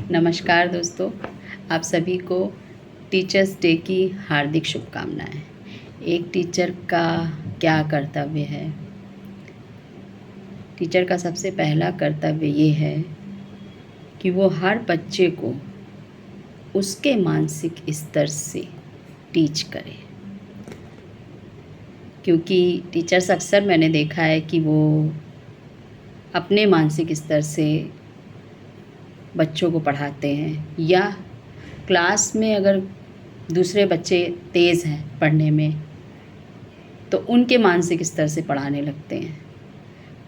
नमस्कार दोस्तों, आप सभी को टीचर्स डे की हार्दिक शुभकामनाएं। एक टीचर का क्या कर्तव्य है? टीचर का सबसे पहला कर्तव्य ये है कि वो हर बच्चे को उसके मानसिक स्तर से टीच करे, क्योंकि टीचर्स अक्सर मैंने देखा है कि वो अपने मानसिक स्तर से बच्चों को पढ़ाते हैं, या क्लास में अगर दूसरे बच्चे तेज़ हैं पढ़ने में तो उनके मानसिक स्तर से पढ़ाने लगते हैं।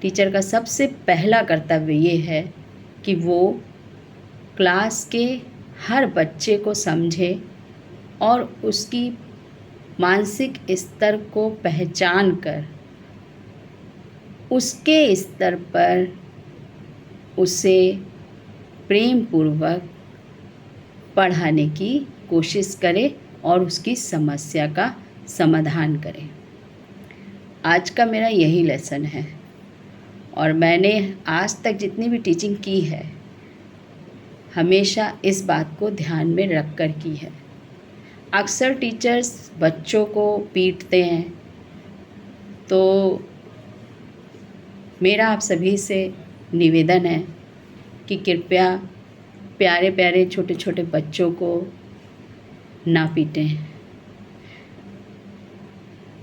टीचर का सबसे पहला कर्तव्य ये है कि वो क्लास के हर बच्चे को समझे और उसकी मानसिक स्तर को पहचान कर उसके स्तर पर उसे प्रेम पूर्वक पढ़ाने की कोशिश करे और उसकी समस्या का समाधान करे। आज का मेरा यही लेसन है और मैंने आज तक जितनी भी टीचिंग की है हमेशा इस बात को ध्यान में रख कर की है। अक्सर टीचर्स बच्चों को पीटते हैं, तो मेरा आप सभी से निवेदन है कि कृपया प्यारे प्यारे छोटे छोटे बच्चों को ना पीटें,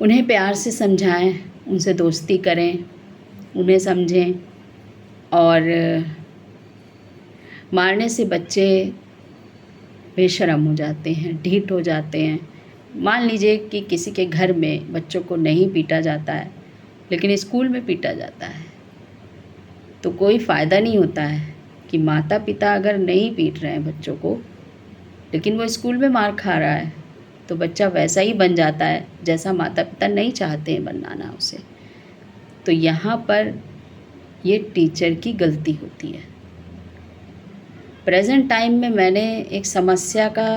उन्हें प्यार से समझाएं, उनसे दोस्ती करें, उन्हें समझें। और मारने से बच्चे बेशर्म हो जाते हैं, ढीठ हो जाते हैं। मान लीजिए कि किसी के घर में बच्चों को नहीं पीटा जाता है लेकिन स्कूल में पीटा जाता है, तो कोई फ़ायदा नहीं होता है कि माता पिता अगर नहीं पीट रहे हैं बच्चों को लेकिन वो स्कूल में मार खा रहा है, तो बच्चा वैसा ही बन जाता है जैसा माता पिता नहीं चाहते हैं बनाना उसे। तो यहाँ पर ये टीचर की गलती होती है। प्रेजेंट टाइम में मैंने एक समस्या का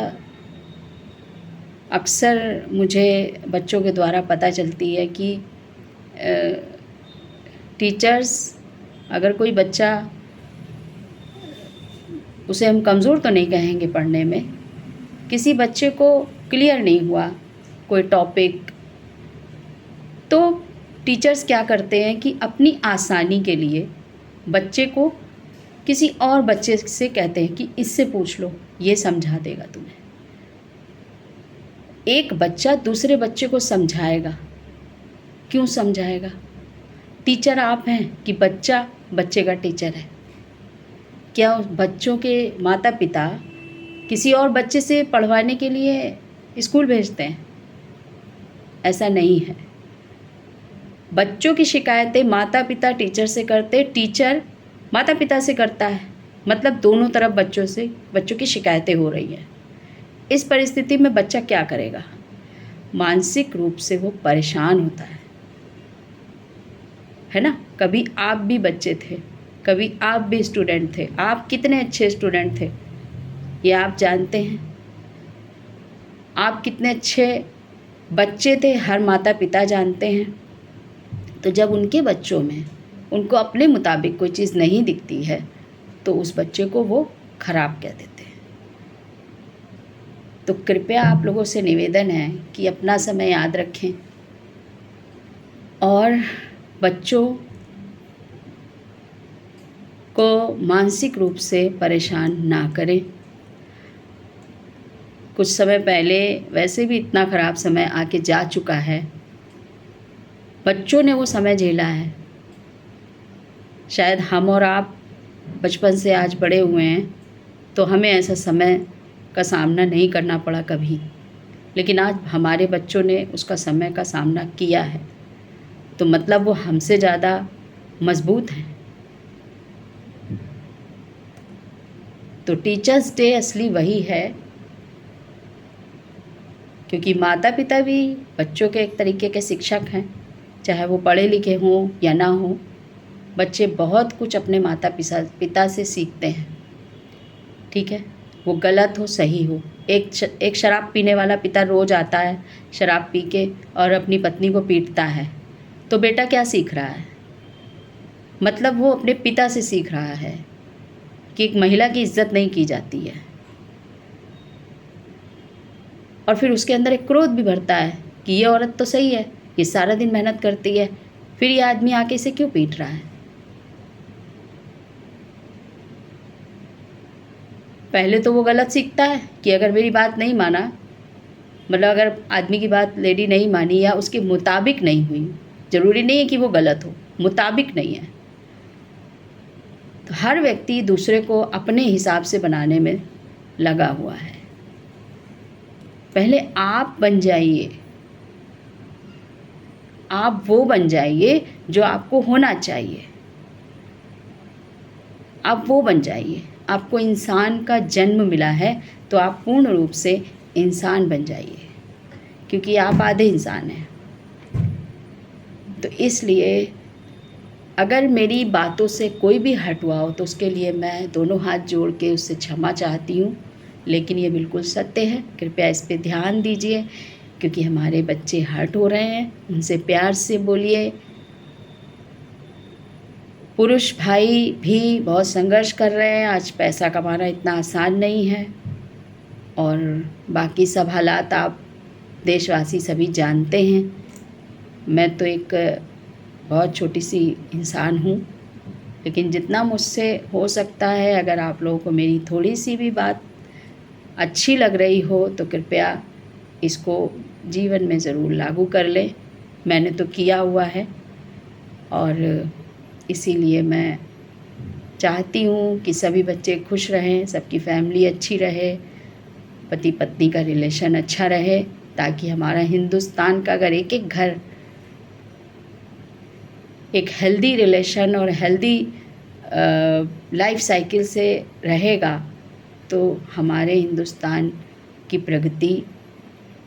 अक्सर मुझे बच्चों के द्वारा पता चलती है कि टीचर्स, अगर कोई बच्चा, उसे हम कमज़ोर तो नहीं कहेंगे पढ़ने में, किसी बच्चे को क्लियर नहीं हुआ कोई टॉपिक, तो टीचर्स क्या करते हैं कि अपनी आसानी के लिए बच्चे को किसी और बच्चे से कहते हैं कि इससे पूछ लो, ये समझा देगा तुम्हें। एक बच्चा दूसरे बच्चे को समझाएगा, क्यों समझाएगा? टीचर आप हैं कि बच्चा बच्चे का टीचर है? क्या बच्चों के माता पिता किसी और बच्चे से पढ़वाने के लिए स्कूल भेजते हैं? ऐसा नहीं है। बच्चों की शिकायतें माता पिता टीचर से करते, टीचर माता पिता से करता है, मतलब दोनों तरफ बच्चों की शिकायतें हो रही हैं। इस परिस्थिति में बच्चा क्या करेगा? मानसिक रूप से वो परेशान होता है ना। कभी आप भी बच्चे थे, कभी आप भी स्टूडेंट थे। आप कितने अच्छे स्टूडेंट थे ये आप जानते हैं। आप कितने अच्छे बच्चे थे हर माता पिता जानते हैं। तो जब उनके बच्चों में उनको अपने मुताबिक कोई चीज़ नहीं दिखती है तो उस बच्चे को वो खराब कह देते हैं। तो कृपया आप लोगों से निवेदन है कि अपना समय याद रखें और बच्चों को मानसिक रूप से परेशान ना करें। कुछ समय पहले वैसे भी इतना ख़राब समय आके जा चुका है, बच्चों ने वो समय झेला है। शायद हम और आप बचपन से आज बड़े हुए हैं तो हमें ऐसा समय का सामना नहीं करना पड़ा कभी, लेकिन आज हमारे बच्चों ने उसका समय का सामना किया है, तो मतलब वो हमसे ज़्यादा मजबूत हैं। तो टीचर्स डे असली वही है, क्योंकि माता पिता भी बच्चों के एक तरीके के शिक्षक हैं, चाहे वो पढ़े लिखे हों या ना हों। बच्चे बहुत कुछ अपने माता पिता से सीखते हैं, ठीक है, वो गलत हो सही हो। एक शराब पीने वाला पिता रोज़ आता है शराब पी के और अपनी पत्नी को पीटता है, तो बेटा क्या सीख रहा है? मतलब वो अपने पिता से सीख रहा है। कि एक महिला की इज्जत नहीं की जाती है, और फिर उसके अंदर एक क्रोध भी भरता है कि ये औरत तो सही है, ये सारा दिन मेहनत करती है, फिर ये आदमी आके इसे क्यों पीट रहा है। पहले तो वो गलत सीखता है कि अगर मेरी बात नहीं माना, मतलब अगर आदमी की बात लेडी नहीं मानी या उसके मुताबिक नहीं हुई, ज़रूरी नहीं है कि वो गलत हो, मुताबिक नहीं है, तो हर व्यक्ति दूसरे को अपने हिसाब से बनाने में लगा हुआ है। पहले आप बन जाइए, आप वो बन जाइए जो आपको होना चाहिए, आप वो बन जाइए। आपको इंसान का जन्म मिला है तो आप पूर्ण रूप से इंसान बन जाइए, क्योंकि आप आधे इंसान हैं। तो इसलिए अगर मेरी बातों से कोई भी हट हुआ हो तो उसके लिए मैं दोनों हाथ जोड़ के उससे क्षमा चाहती हूँ, लेकिन ये बिल्कुल सत्य है। कृपया इस पे ध्यान दीजिए, क्योंकि हमारे बच्चे हर्ट हो रहे हैं, उनसे प्यार से बोलिए। पुरुष भाई भी बहुत संघर्ष कर रहे हैं, आज पैसा कमाना इतना आसान नहीं है, और बाकी सब हालात आप देशवासी सभी जानते हैं। मैं तो एक बहुत छोटी सी इंसान हूँ, लेकिन जितना मुझसे हो सकता है, अगर आप लोगों को मेरी थोड़ी सी भी बात अच्छी लग रही हो तो कृपया इसको जीवन में ज़रूर लागू कर लें। मैंने तो किया हुआ है, और इसीलिए मैं चाहती हूँ कि सभी बच्चे खुश रहें, सबकी फैमिली अच्छी रहे, पति पत्नी का रिलेशन अच्छा रहे, ताकि हमारा हिंदुस्तान का अगर एक एक घर एक हेल्दी रिलेशन और हेल्दी लाइफ साइकिल से रहेगा तो हमारे हिंदुस्तान की प्रगति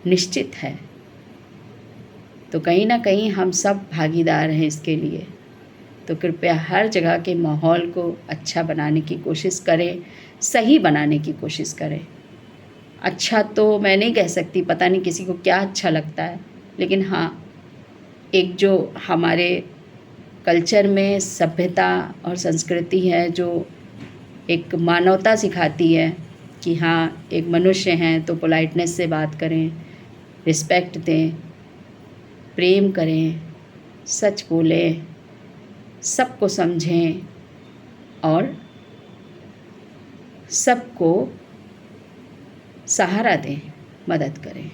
निश्चित है। तो कहीं ना कहीं हम सब भागीदार हैं इसके लिए। तो कृपया हर जगह के माहौल को अच्छा बनाने की कोशिश करें, सही बनाने की कोशिश करें। अच्छा तो मैं नहीं कह सकती, पता नहीं किसी को क्या अच्छा लगता है, लेकिन हाँ, एक जो हमारे कल्चर में सभ्यता और संस्कृति है, जो एक मानवता सिखाती है कि हाँ, एक मनुष्य हैं तो पोलाइटनेस से बात करें, रिस्पेक्ट दें, प्रेम करें, सच बोलें, सबको समझें और सबको सहारा दें, मदद करें।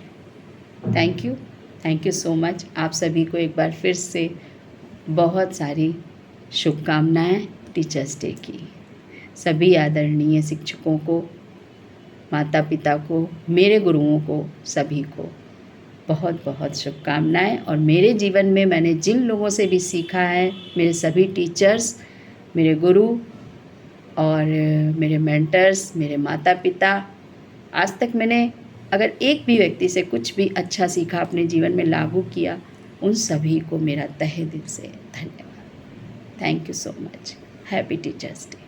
Thank you so much. आप सभी को एक बार फिर से बहुत सारी शुभकामनाएं टीचर्स डे की। सभी आदरणीय शिक्षकों को, माता पिता को, मेरे गुरुओं को, सभी को बहुत बहुत शुभकामनाएं। और मेरे जीवन में मैंने जिन लोगों से भी सीखा है, मेरे सभी टीचर्स, मेरे गुरु और मेरे मेंटर्स, मेरे माता पिता, आज तक मैंने अगर एक भी व्यक्ति से कुछ भी अच्छा सीखा, अपने जीवन में लागू किया, उन सभी को मेरा तहे दिल से धन्यवाद। Thank you so much. Happy teachers day.